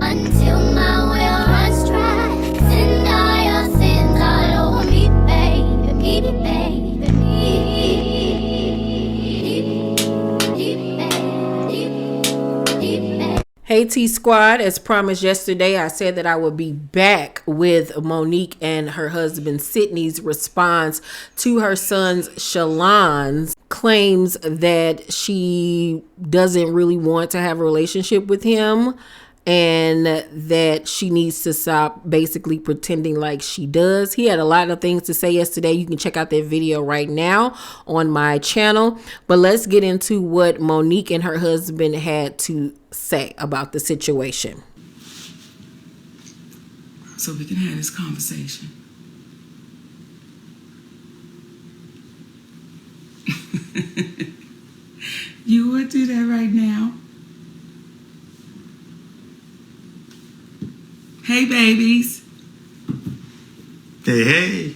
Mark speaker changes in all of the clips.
Speaker 1: until my well runs dry. Send all your sins all over me, baby, baby.
Speaker 2: Hey T Squad, as promised yesterday, I said that I would be back with Monique and her husband Sidney's response to her son's Shalon'S claims that she doesn't really want to have a relationship with him and that she needs to stop basically pretending like she does. He had a lot of things to say yesterday. You can check out that video right now on my channel. But let's get into what Monique and her husband had to say about the situation.
Speaker 3: So we can have this conversation. You would do that right now? Hey, babies.
Speaker 4: Hey, hey.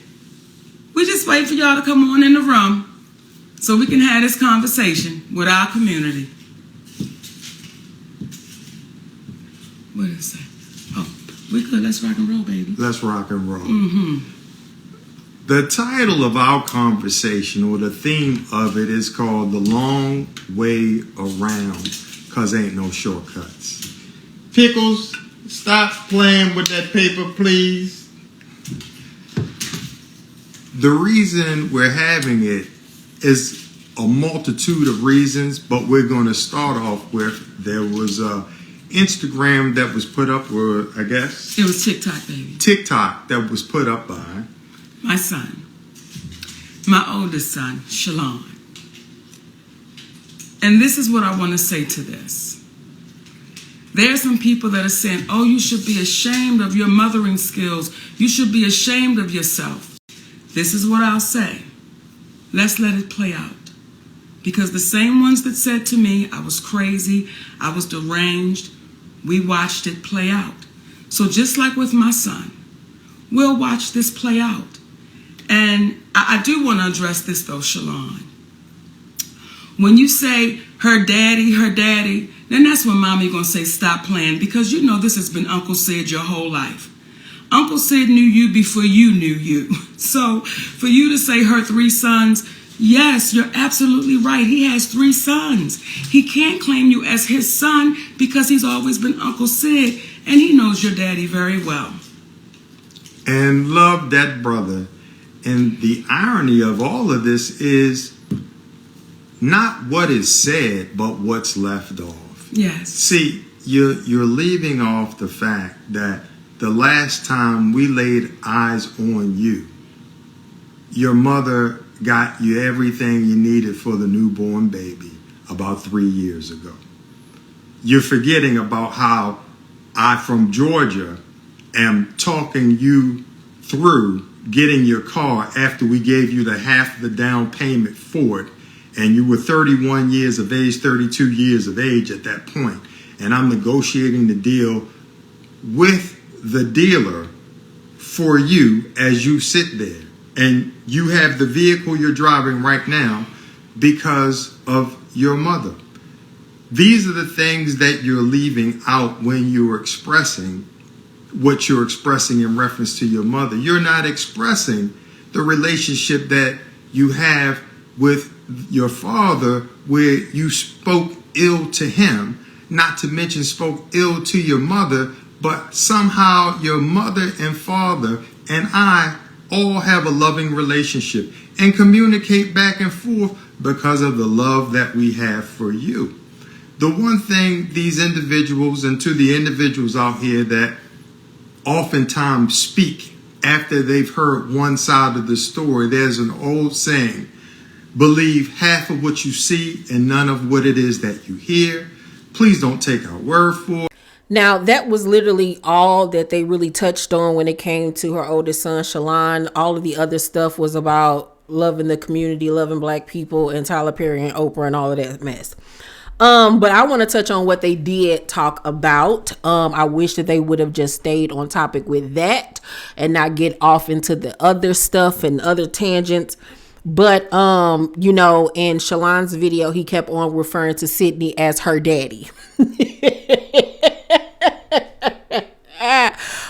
Speaker 3: We just wait for y'all to come on in the room so we can have this conversation with our community. What is that? Oh, we good. Let's rock and roll, baby.
Speaker 4: Let's rock and roll.
Speaker 3: Mm-hmm.
Speaker 4: The title of our conversation, or the theme of it, is called The Long Way Around, because ain't no shortcuts. Pickles, stop playing with that paper, please. The reason we're having it is a multitude of reasons, but we're going to start off with, there was a Instagram that was put up, or I guess
Speaker 3: It was TikTok, baby.
Speaker 4: TikTok that was put up by
Speaker 3: My son, my oldest son, Shalon. And this is what I want to say to this. There are some people that are saying, oh, you should be ashamed of your mothering skills. You should be ashamed of yourself. This is what I'll say. Let's let it play out. Because the same ones that said to me, I was crazy, I was deranged, we watched it play out. So just like with my son, we'll watch this play out. And I do want to address this though, Shalon. When you say her daddy, then that's when mommy gonna say stop playing, because you know this has been Uncle Sid your whole life. Uncle Sid knew you before you knew you. So for you to say her 3 sons, yes, you're absolutely right. He has 3 sons. He can't claim you as his son because he's always been Uncle Sid, and he knows your daddy very well.
Speaker 4: and love that brother. And the irony of all of this is not what is said, but what's left off.
Speaker 3: Yes.
Speaker 4: See, you're leaving off the fact that the last time we laid eyes on you, your mother got you everything you needed for the newborn baby about 3 years ago. You're forgetting about how I, from Georgia, am talking you through getting your car after we gave you the half of the down payment for it. And you were 31 years of age, 32 years of age at that point. And I'm negotiating the deal with the dealer for you as you sit there. And you have the vehicle you're driving right now because of your mother. These are the things that you're leaving out when you're expressing what you're expressing in reference to your mother. You're not expressing the relationship that you have with your father, where you spoke ill to him, not to mention spoke ill to your mother, but somehow your mother and father and I all have a loving relationship and communicate back and forth because of the love that we have for you. The one thing these individuals, and to the individuals out here that oftentimes speak after they've heard one side of the story, there's an old saying, believe half of what you see and none of what it is that you hear. Please don't take our word for it.
Speaker 2: Now, that was literally all that they really touched on when it came to her oldest son, Shalon. All of the other stuff was about loving the community, loving black people, and Tyler Perry and Oprah and all of that mess. But I want to touch on what they did talk about. I wish that they would have just stayed on topic with that and not get off into the other stuff and other tangents. But, you know, in Shalon's video, he kept on referring to Sidney as her daddy.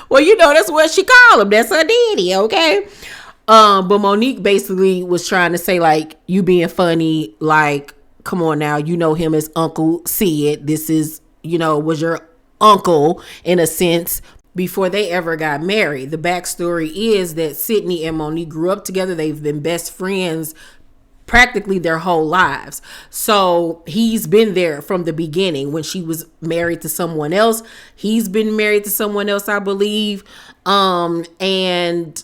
Speaker 2: Well, you know, that's what she called him. That's her daddy, okay? But Monique basically was trying to say, like, you being funny, like, come on now, you know him as Uncle Sid. This is, you know, was your uncle in a sense before they ever got married. The backstory is that Sidney and Monique grew up together. They've been best friends practically their whole lives. So he's been there from the beginning when she was married to someone else. He's been married to someone else, I believe. And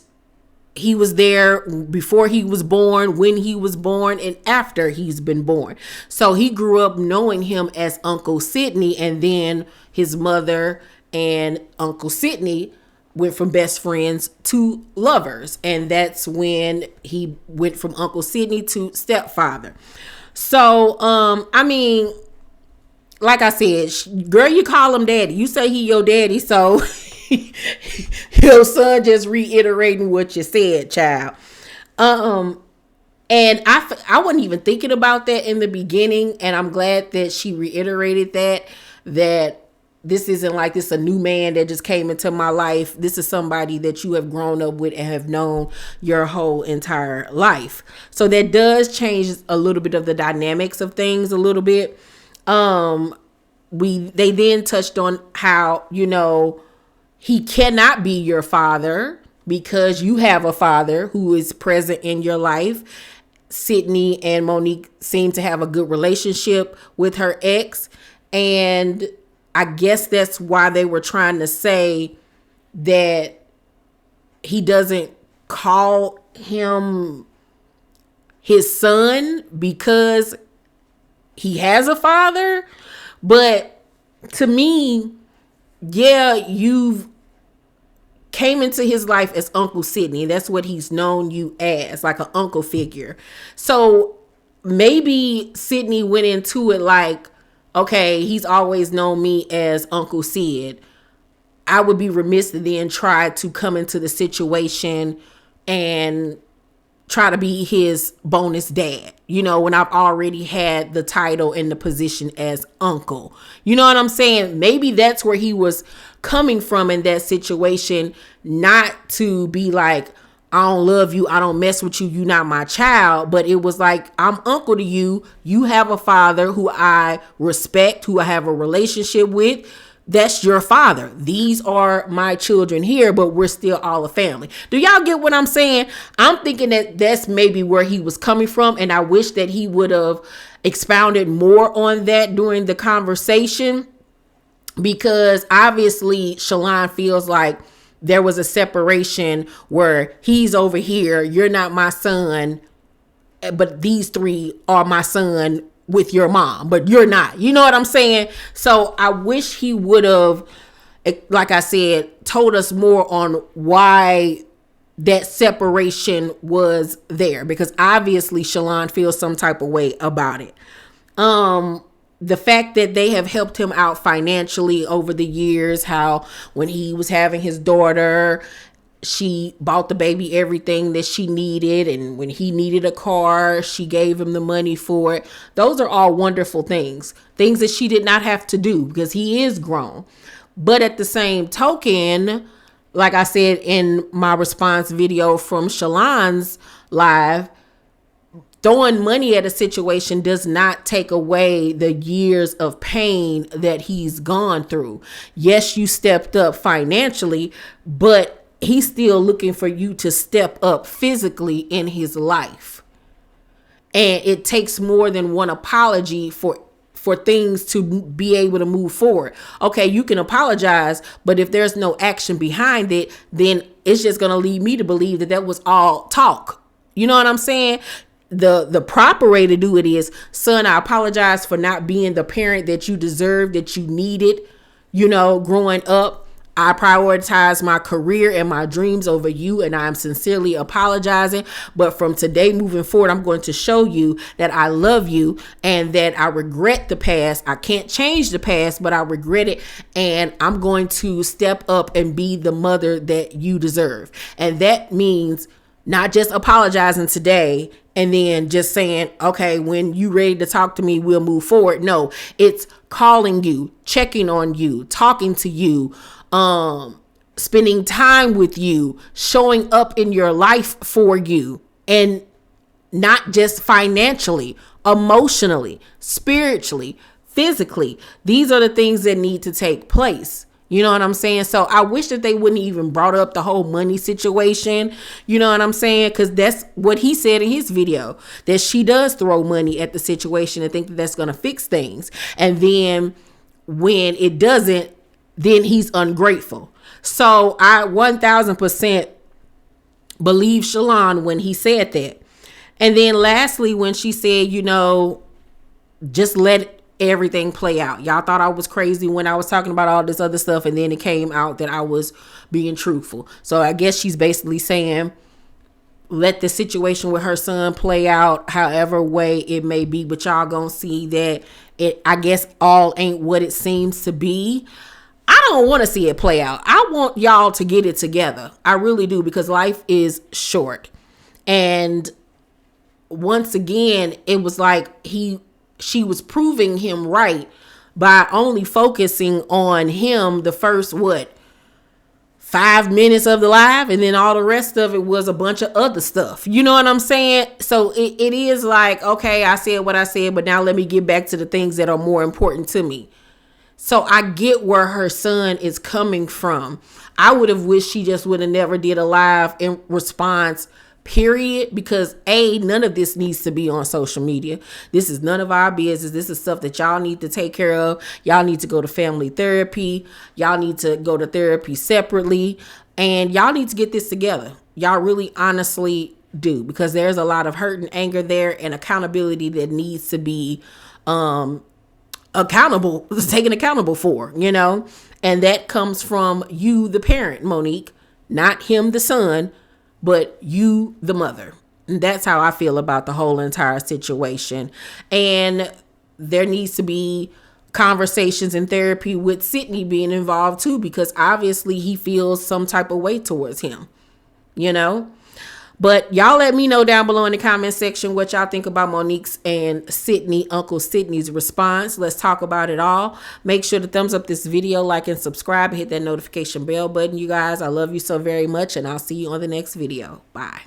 Speaker 2: he was there before he was born, when he was born, and after he's been born. So he grew up knowing him as Uncle Sidney, and then his mother and Uncle Sidney went from best friends to lovers. And that's when he went from Uncle Sidney to stepfather. So, I mean, like I said, girl, you call him daddy. You say he your daddy, so your son just reiterating what you said, child. And I wasn't even thinking about that in the beginning, and I'm glad that she reiterated that this isn't like this a new man that just came into my life. This is somebody that you have grown up with and have known your whole entire life. So that does change a little bit of the dynamics of things a little bit. They then touched on how, you know, he cannot be your father because you have a father who is present in your life. Sidney and Monique seem to have a good relationship with her ex, and I guess that's why they were trying to say that he doesn't call him his son because he has a father. But to me, yeah, you've came into his life as Uncle Sidney. That's what he's known you as, like an uncle figure. So maybe Sidney went into it like, okay, he's always known me as Uncle Sid. I would be remiss to then try to come into the situation and try to be his bonus dad, you know, when I've already had the title and the position as uncle. You know what I'm saying? Maybe that's where he was coming from in that situation, not to be like, I don't love you, I don't mess with you, you're not my child. But it was like, I'm uncle to you. You have a father who I respect, who I have a relationship with. That's your father. These are my children here, but we're still all a family. Do y'all get what I'm saying? I'm thinking that that's maybe where he was coming from, and I wish that he would have expounded more on that during the conversation, because obviously Shalon feels like there was a separation where he's over here, you're not my son, but these three are my son with your mom, but you're not. You know what I'm saying? So I wish he would have, like I said, told us more on why that separation was there, because obviously Shalon feels some type of way about it. The fact that they have helped him out financially over the years, how when he was having his daughter, she bought the baby everything that she needed, and when he needed a car, she gave him the money for it. Those are all wonderful things that she did not have to do because he is grown. But at the same token, like I said in my response video from Shalon's live, throwing money at a situation does not take away the years of pain that he's gone through. Yes, you stepped up financially, but he's still looking for you to step up physically in his life. And it takes more than one apology for things to be able to move forward. Okay, you can apologize, but if there's no action behind it, then it's just going to lead me to believe that was all talk. You know what I'm saying? The proper way to do it is, son, I apologize for not being the parent that you deserved, that you needed, you know, growing up. I prioritize my career and my dreams over you, and I'm sincerely apologizing. But from today moving forward, I'm going to show you that I love you and that I regret the past. I can't change the past, but I regret it. And I'm going to step up and be the mother that you deserve. And that means not just apologizing today and then just saying, okay, when you ready to talk to me, we'll move forward. No, it's calling you, checking on you, talking to you, spending time with you, showing up in your life for you, and not just financially, emotionally, spiritually, physically. These are the things that need to take place. You know what I'm saying? So I wish that they wouldn't even brought up the whole money situation. You know what I'm saying? Because that's what he said in his video, that she does throw money at the situation and think that that's going to fix things. And then when it doesn't, then he's ungrateful. So I 1000% believe Shalon when he said that. And then lastly, when she said, you know, just let everything play out. Y'all thought I was crazy when I was talking about all this other stuff, and then it came out that I was being truthful. So I guess she's basically saying, let the situation with her son play out however way it may be, but y'all gonna see that it, I guess, all ain't what it seems to be. I don't want to see it play out. I want y'all to get it together. I really do, because life is short. And once again, it was like she was proving him right by only focusing on him the first 5 minutes of the live, and then all the rest of it was a bunch of other stuff. You know what I'm saying? So it is like, okay, I said what I said, but now let me get back to the things that are more important to me. So I get where her son is coming from. I would have wished she just would have never did a live in response, period, because none of this needs to be on social media. This is none of our business. This is stuff that y'all need to take care of. Y'all need to go to family therapy. Y'all need to go to therapy separately, and y'all need to get this together. Y'all really honestly do, because there's a lot of hurt and anger there, and accountability that needs to be taken accountable for, you know, and that comes from you, the parent, Monique, not him, the son, but you, the mother. And that's how I feel about the whole entire situation. And there needs to be conversations and therapy with Sidney being involved too, because obviously he feels some type of way towards him, you know. But y'all let me know down below in the comment section what y'all think about Monique's and Uncle Sidney's response. Let's talk about it all. Make sure to thumbs up this video, like and subscribe, and hit that notification bell button, you guys. I love you so very much, and I'll see you on the next video. Bye.